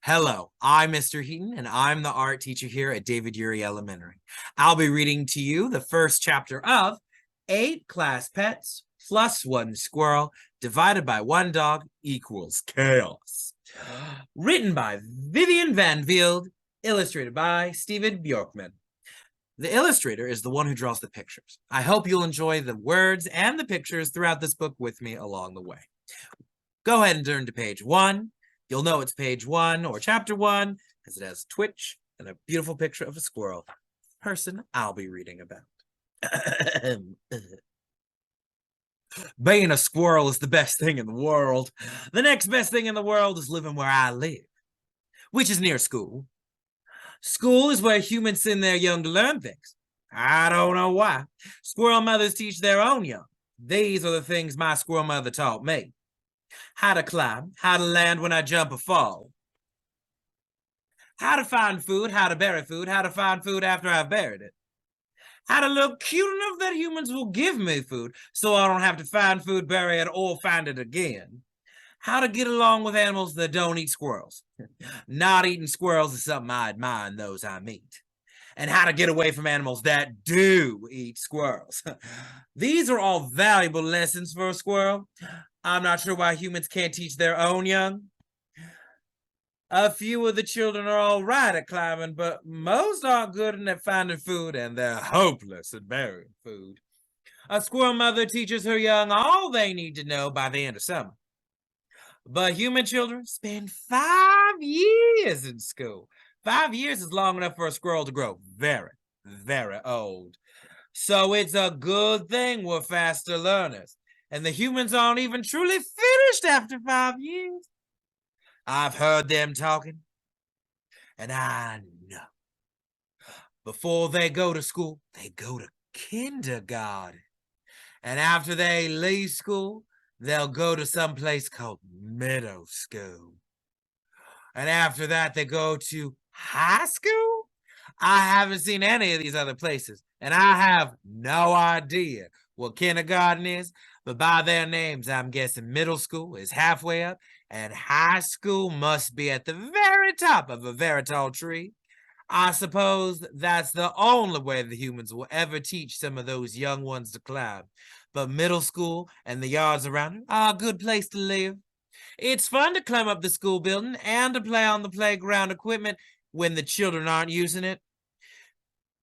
Hello, I'm Mr. Heaton, and I'm the art teacher here at David Urey Elementary. I'll be reading to you the first chapter of 8 Class Pets plus 1 Squirrel divided by 1 Dog equals Chaos. Written by Vivian Van Velde, illustrated by Steven Bjorkman. The illustrator is the one who draws the pictures. I hope you'll enjoy the words and the pictures throughout this book with me along the way. Go ahead and turn to page 1. You'll know it's page 1 or chapter 1 because it has Twitch and a beautiful picture of a squirrel, person I'll be reading about. Being a squirrel is the best thing in the world. The next best thing in the world is living where I live, which is near school. School is where humans send their young to learn things. I don't know why. Squirrel mothers teach their own young. These are the things my squirrel mother taught me. How to climb, how to land when I jump or fall. How to find food, how to bury food, how to find food after I've buried it. How to look cute enough that humans will give me food so I don't have to find food, bury it, or find it again. How to get along with animals that don't eat squirrels. Not eating squirrels is something I admire in those I meet. And how to get away from animals that do eat squirrels. These are all valuable lessons for a squirrel. I'm not sure why humans can't teach their own young. A few of the children are all right at climbing, but most aren't good at finding food, and they're hopeless at burying food. A squirrel mother teaches her young all they need to know by the end of summer. But human children spend 5 years in school. 5 years is long enough for a squirrel to grow very, very old. So it's a good thing we're faster learners. And the humans aren't even truly finished after 5 years. I've heard them talking, and I know. Before they go to school, they go to kindergarten. And after they leave school, they'll go to some place called middle school. And after that, they go to high school? I haven't seen any of these other places, and I have no idea what kindergarten is, but by their names, I'm guessing middle school is halfway up, and high school must be at the very top of a very tall tree. I suppose that's the only way the humans will ever teach some of those young ones to climb. But middle school and the yards around it are a good place to live. It's fun to climb up the school building and to play on the playground equipment when the children aren't using it.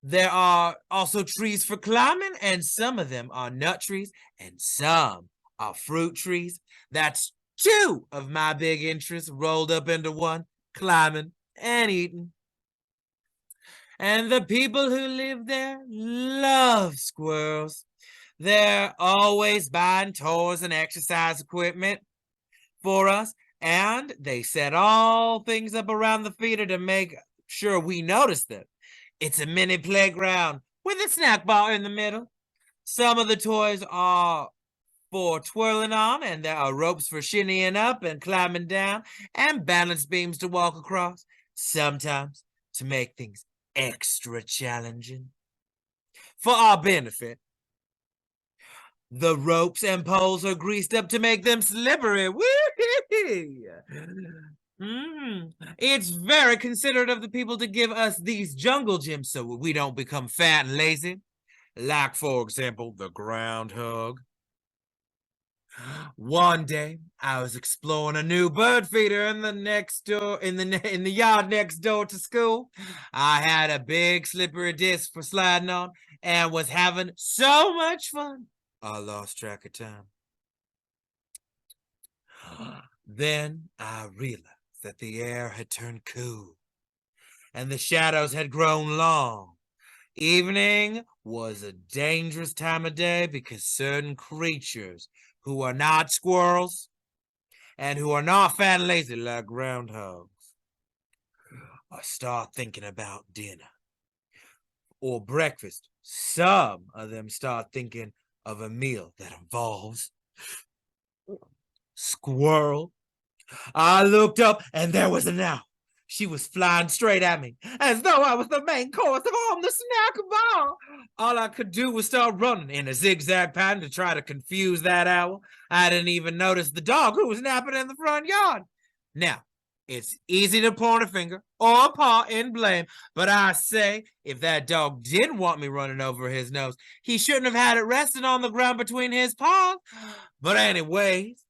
There are also trees for climbing, and some of them are nut trees, and some are fruit trees. That's 2 of my big interests rolled up into one, climbing and eating. And the people who live there love squirrels. They're always buying toys and exercise equipment for us, and they set all things up around the feeder to make sure we notice them. It's a mini playground with a snack bar in the middle. Some of the toys are for twirling on, and there are ropes for shinnying up and climbing down, and balance beams to walk across, sometimes to make things extra challenging. For our benefit, the ropes and poles are greased up to make them slippery. It's very considerate of the people to give us these jungle gyms so we don't become fat and lazy. Like, for example, the groundhog. One day, I was exploring a new bird feeder in the yard next door to school. I had a big slippery disc for sliding on and was having so much fun. I lost track of time. Then I realized that the air had turned cool and the shadows had grown long. Evening was a dangerous time of day because certain creatures who are not squirrels and who are not fat and lazy like groundhogs start thinking about dinner or breakfast. Some of them start thinking of a meal that involves squirrel. I looked up and there was an owl. She was flying straight at me, as though I was the main course on the snack bar. All I could do was start running in a zigzag pattern to try to confuse that owl. I didn't even notice the dog who was napping in the front yard. Now, It's easy to point a finger or a paw in blame, but I say, if that dog did want me running over his nose, he shouldn't have had it resting on the ground between his paws. But anyways,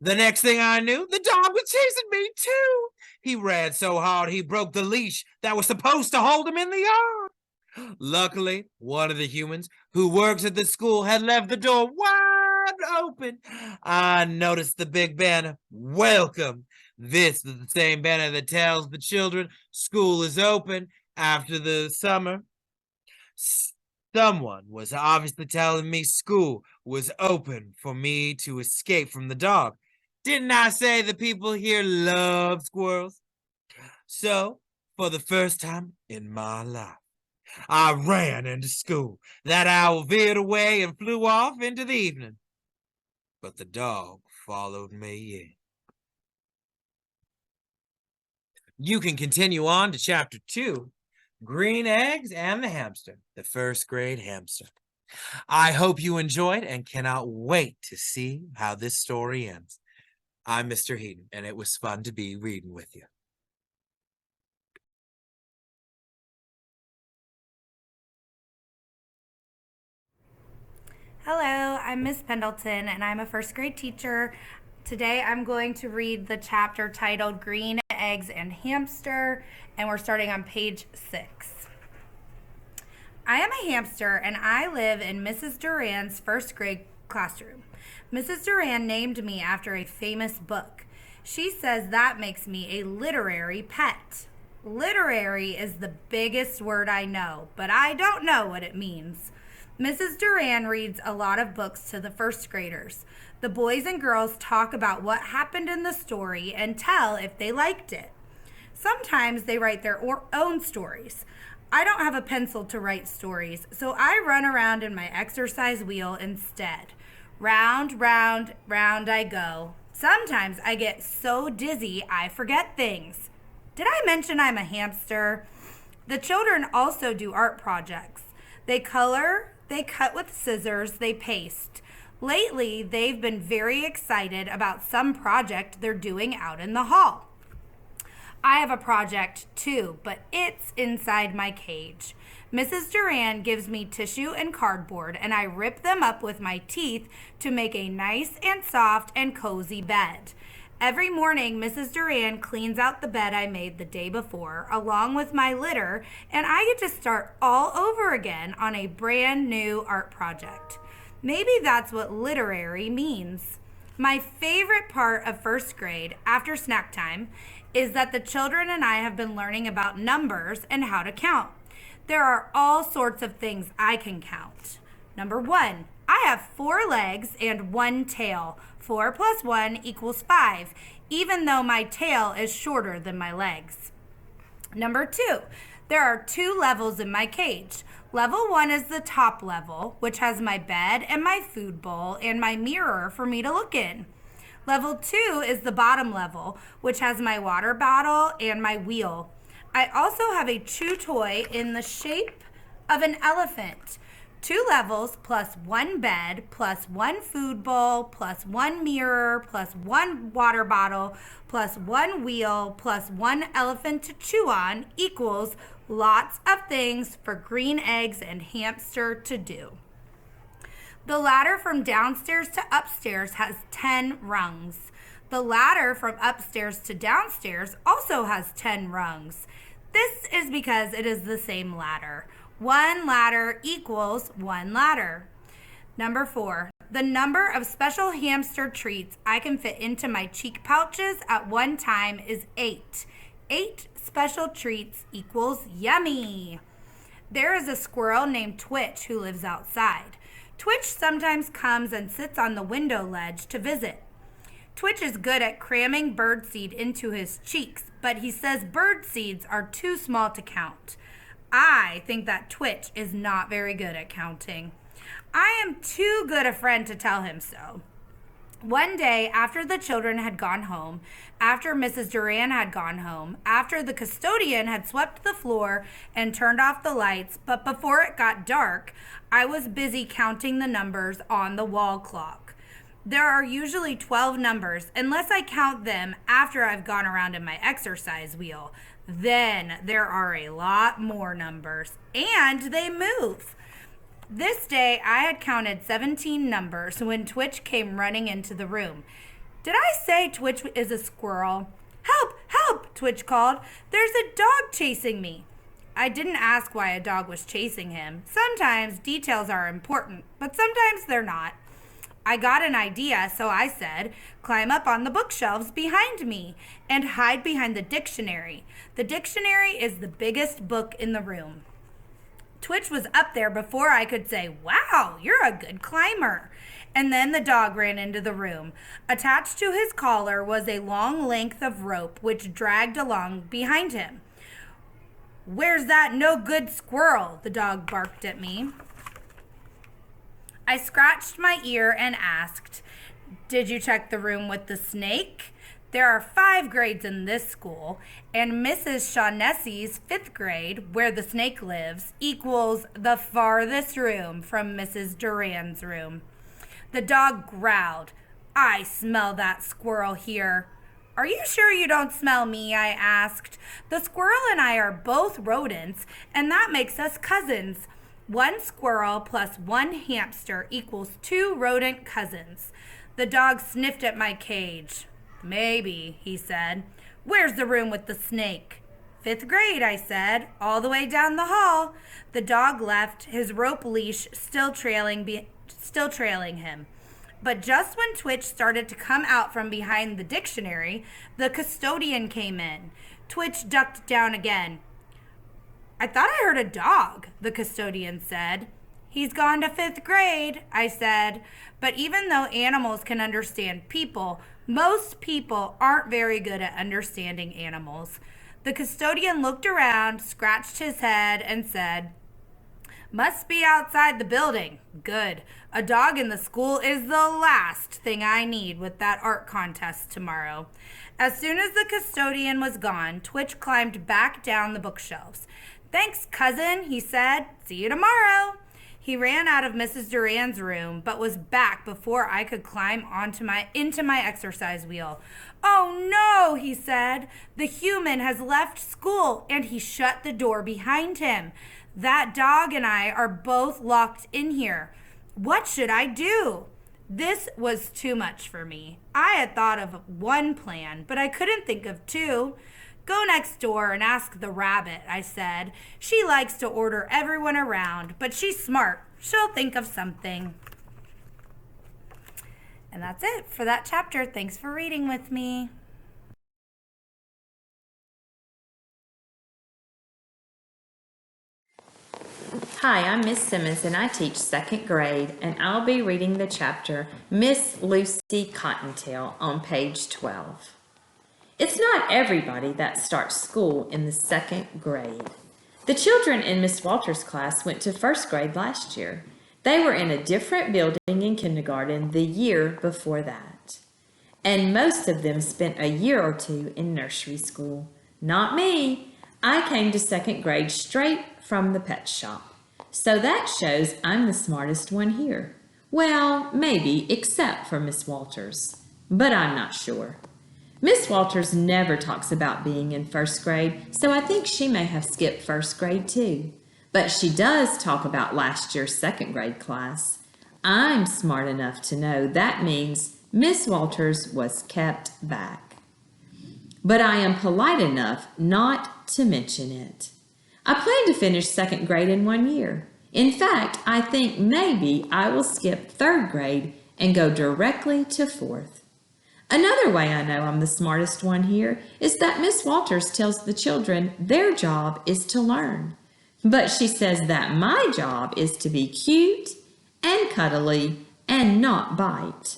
the next thing I knew, the dog was chasing me too. He ran so hard he broke the leash that was supposed to hold him in the yard. Luckily, one of the humans who works at the school had left the door wide open. I noticed the big banner, "Welcome." This is the same banner that tells the children school is open after the summer. Someone was obviously telling me school was open for me to escape from the dog. Didn't I say the people here love squirrels? So, for the first time in my life, I ran into school. That owl veered away and flew off into the evening. But the dog followed me in. You can continue on to chapter 2, Green Eggs and the Hamster, the first grade hamster. I hope you enjoyed and cannot wait to see how this story ends. I'm Mr. Heaton, and it was fun to be reading with you. Hello, I'm Miss Pendleton, and I'm a first grade teacher. Today I'm going to read the chapter titled Green Eggs and Hamster, and we're starting on page 6. I am a hamster, and I live in Mrs. Duran's first grade classroom. Mrs. Duran named me after a famous book. She says that makes me a literary pet. Literary is the biggest word I know, but I don't know what it means. Mrs. Duran reads a lot of books to the first graders. The boys and girls talk about what happened in the story and tell if they liked it. Sometimes they write their own stories. I don't have a pencil to write stories, so I run around in my exercise wheel instead. Round, round, round I go. Sometimes I get so dizzy I forget things. Did I mention I'm a hamster? The children also do art projects. They color, they cut with scissors, they paste. Lately, they've been very excited about some project they're doing out in the hall. I have a project too, but it's inside my cage. Mrs. Duran gives me tissue and cardboard, and I rip them up with my teeth to make a nice and soft and cozy bed. Every morning, Mrs. Duran cleans out the bed I made the day before, along with my litter, and I get to start all over again on a brand new art project. Maybe that's what literary means. My favorite part of first grade, after snack time, is that the children and I have been learning about numbers and how to count. There are all sorts of things I can count. Number 1, I have 4 legs and 1 tail. 4 plus 1 equals 5, even though my tail is shorter than my legs. Number 2, there are 2 levels in my cage. Level 1 is the top level, which has my bed and my food bowl and my mirror for me to look in. Level 2 is the bottom level, which has my water bottle and my wheel. I also have a chew toy in the shape of an elephant. 2 levels plus 1 bed plus 1 food bowl plus 1 mirror plus 1 water bottle plus 1 wheel plus 1 elephant to chew on equals lots of things for green eggs and hamster to do. The ladder from downstairs to upstairs has 10 rungs. The ladder from upstairs to downstairs also has 10 rungs. This is because it is the same ladder. 1 ladder equals 1 ladder. Number 4, the number of special hamster treats I can fit into my cheek pouches at one time is 8. 8 special treats equals yummy. There is a squirrel named Twitch who lives outside. Twitch sometimes comes and sits on the window ledge to visit. Twitch is good at cramming birdseed into his cheeks, but he says bird seeds are too small to count. I think that Twitch is not very good at counting. I am too good a friend to tell him so. One day, after the children had gone home, after Mrs. Duran had gone home, after the custodian had swept the floor and turned off the lights, but before it got dark, I was busy counting the numbers on the wall clock. There are usually 12 numbers, unless I count them after I've gone around in my exercise wheel. Then there are a lot more numbers, and they move. This day, I had counted 17 numbers when Twitch came running into the room. Did I say Twitch is a squirrel? Help! Help! Twitch called. There's a dog chasing me. I didn't ask why a dog was chasing him. Sometimes details are important, but sometimes they're not. I got an idea, so I said, climb up on the bookshelves behind me and hide behind the dictionary. The dictionary is the biggest book in the room. Twitch was up there before I could say, wow, you're a good climber. And then the dog ran into the room. Attached to his collar was a long length of rope which dragged along behind him. Where's that no good squirrel? The dog barked at me. I scratched my ear and asked, did you check the room with the snake? There are 5 grades in this school, and Mrs. Shaughnessy's 5th grade, where the snake lives, equals the farthest room from Mrs. Duran's room. The dog growled. I smell that squirrel here. Are you sure you don't smell me? I asked. The squirrel and I are both rodents, and that makes us cousins. 1 squirrel plus 1 hamster equals 2 rodent cousins. The dog sniffed at my cage. Maybe, he said. Where's the room with the snake? 5th grade, I said, all the way down the hall. The dog left, his rope leash still trailing him. But just when Twitch started to come out from behind the dictionary, the custodian came in. Twitch ducked down again. I thought I heard a dog, the custodian said. He's gone to 5th grade, I said. But even though animals can understand people, most people aren't very good at understanding animals. The custodian looked around, scratched his head, and said, must be outside the building. Good. A dog in the school is the last thing I need with that art contest tomorrow. As soon as the custodian was gone, Twitch climbed back down the bookshelves. Thanks, cousin, he said. See you tomorrow. He ran out of Mrs. Duran's room, but was back before I could climb into my exercise wheel. Oh no, he said. The human has left school, and he shut the door behind him. That dog and I are both locked in here. What should I do? This was too much for me. I had thought of 1 plan, but I couldn't think of 2. Go next door and ask the rabbit, I said. She likes to order everyone around, but she's smart. She'll think of something. And that's it for that chapter. Thanks for reading with me. Hi, I'm Miss Simmons and I teach 2nd grade, and I'll be reading the chapter Miss Lucy Cottontail on page 12. It's not everybody that starts school in the 2nd grade. The children in Miss Walters' class went to 1st grade last year. They were in a different building in kindergarten the year before that. And most of them spent a year or 2 in nursery school. Not me. I came to 2nd grade straight from the pet shop. So that shows I'm the smartest one here. Well, maybe except for Miss Walters, but I'm not sure. Miss Walters never talks about being in 1st grade, so I think she may have skipped 1st grade too. But she does talk about last year's 2nd grade class. I'm smart enough to know that means Miss Walters was kept back. But I am polite enough not to mention it. I plan to finish 2nd grade in 1 year. In fact, I think maybe I will skip 3rd grade and go directly to 4th. Another way I know I'm the smartest one here is that Miss Walters tells the children their job is to learn. But she says that my job is to be cute and cuddly and not bite.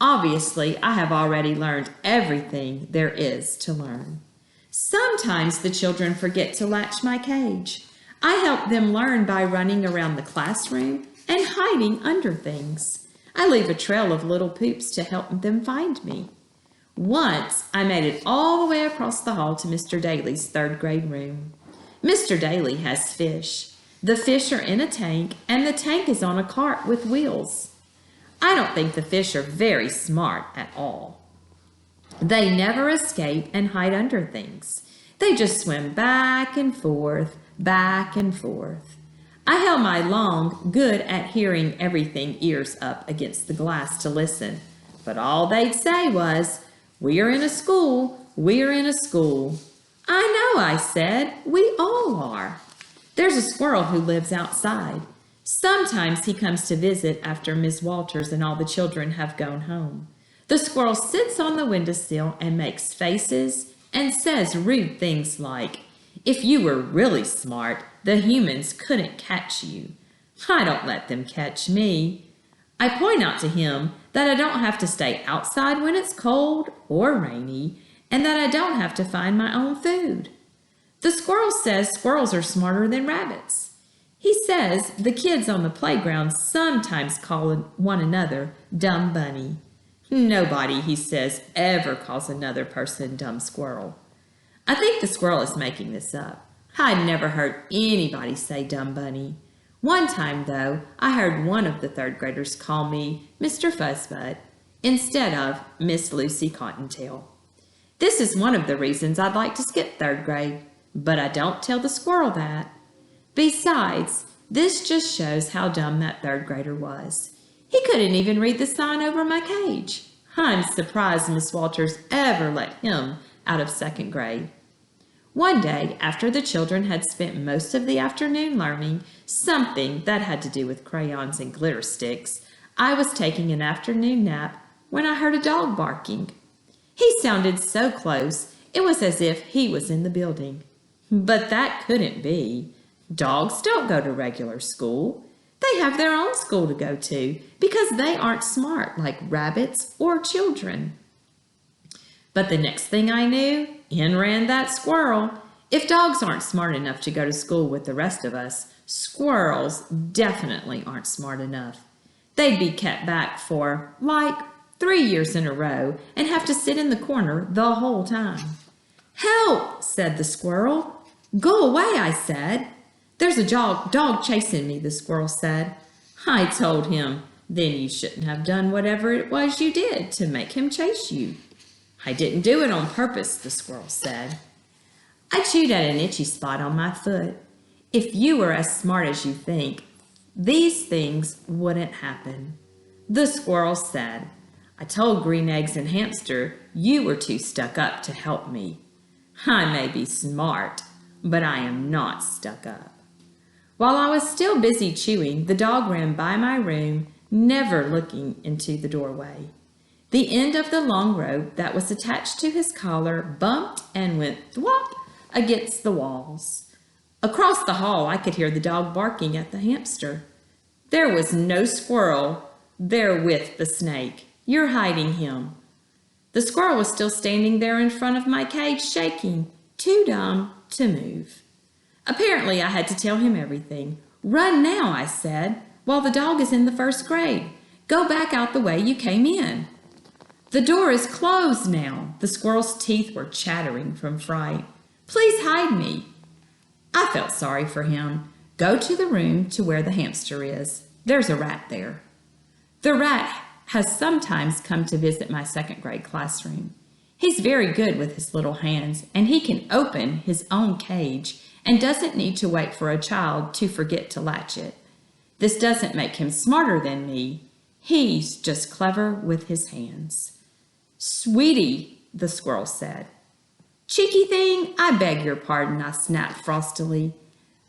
Obviously, I have already learned everything there is to learn. Sometimes the children forget to latch my cage. I help them learn by running around the classroom and hiding under things. I leave a trail of little poops to help them find me. Once, I made it all the way across the hall to Mr. Daly's 3rd grade room. Mr. Daly has fish. The fish are in a tank, and the tank is on a cart with wheels. I don't think the fish are very smart at all. They never escape and hide under things. They just swim back and forth, back and forth. I held my long, good at hearing everything ears up against the glass to listen, but all they'd say was, "We're in a school, we're in a school." "I know," I said, "we all are." There's a squirrel who lives outside. Sometimes he comes to visit after Miss Walters and all the children have gone home. The squirrel sits on the windowsill and makes faces and says rude things like, "If you were really smart, the humans couldn't catch you." I don't let them catch me. I point out to him that I don't have to stay outside when it's cold or rainy, and that I don't have to find my own food. The squirrel says squirrels are smarter than rabbits. He says the kids on the playground sometimes call one another Dumb Bunny. Nobody, he says, ever calls another person Dumb Squirrel. I think the squirrel is making this up. I've never heard anybody say Dumb Bunny. One time, though, I heard one of the third graders call me Mr. Fuzzbutt instead of Miss Lucy Cottontail. This is one of the reasons I'd like to skip third grade, but I don't tell the squirrel that. Besides, this just shows how dumb that third grader was. He couldn't even read the sign over my cage. I'm surprised Miss Walters ever let him out of second grade. One day, after the children had spent most of the afternoon learning something that had to do with crayons and glitter sticks, I was taking an afternoon nap when I heard a dog barking. He sounded so close, it was as if he was in the building. But that couldn't be. Dogs don't go to regular school. They have their own school to go to because they aren't smart like rabbits or children. But the next thing I knew, in ran that squirrel. If dogs aren't smart enough to go to school with the rest of us, squirrels definitely aren't smart enough. They'd be kept back for, 3 years in a row and have to sit in the corner the whole time. "Help!" said the squirrel. "Go away," I said. "There's a dog chasing me," the squirrel said. I told him, "Then you shouldn't have done whatever it was you did to make him chase you." "I didn't do it on purpose," the squirrel said. I chewed at an itchy spot on my foot. If you were as smart as you think, these things wouldn't happen. The squirrel said, "I told Green Eggs and Hamster you were too stuck up to help me. I may be smart, but I am not stuck up." While I was still busy chewing, the dog ran by my room, never looking into the doorway. The end of the long rope that was attached to his collar bumped and went thwop against the walls. Across the hall, I could hear the dog barking at the hamster. There was no squirrel there with the snake. "You're hiding him." The squirrel was still standing there in front of my cage, shaking, too dumb to move. Apparently, I had to tell him everything. "Run now," I said, "while the dog is in the first grade. Go back out the way you came in." "The door is closed now." The squirrel's teeth were chattering from fright. "Please hide me." I felt sorry for him. "Go to the room to where the hamster is. There's a rat there." The rat has sometimes come to visit my second grade classroom. He's very good with his little hands, and he can open his own cage and doesn't need to wait for a child to forget to latch it. This doesn't make him smarter than me. He's just clever with his hands. "Sweetie," the squirrel said. "Cheeky thing, I beg your pardon," I snapped frostily.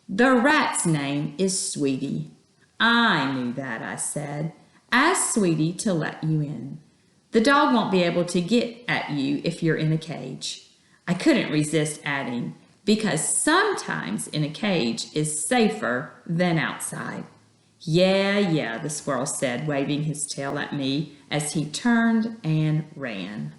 "The rat's name is Sweetie." "I knew that," I said. "Ask Sweetie to let you in. The dog won't be able to get at you if you're in a cage." I couldn't resist adding, "because sometimes in a cage is safer than outside." Yeah, the squirrel said, waving his tail at me as he turned and ran.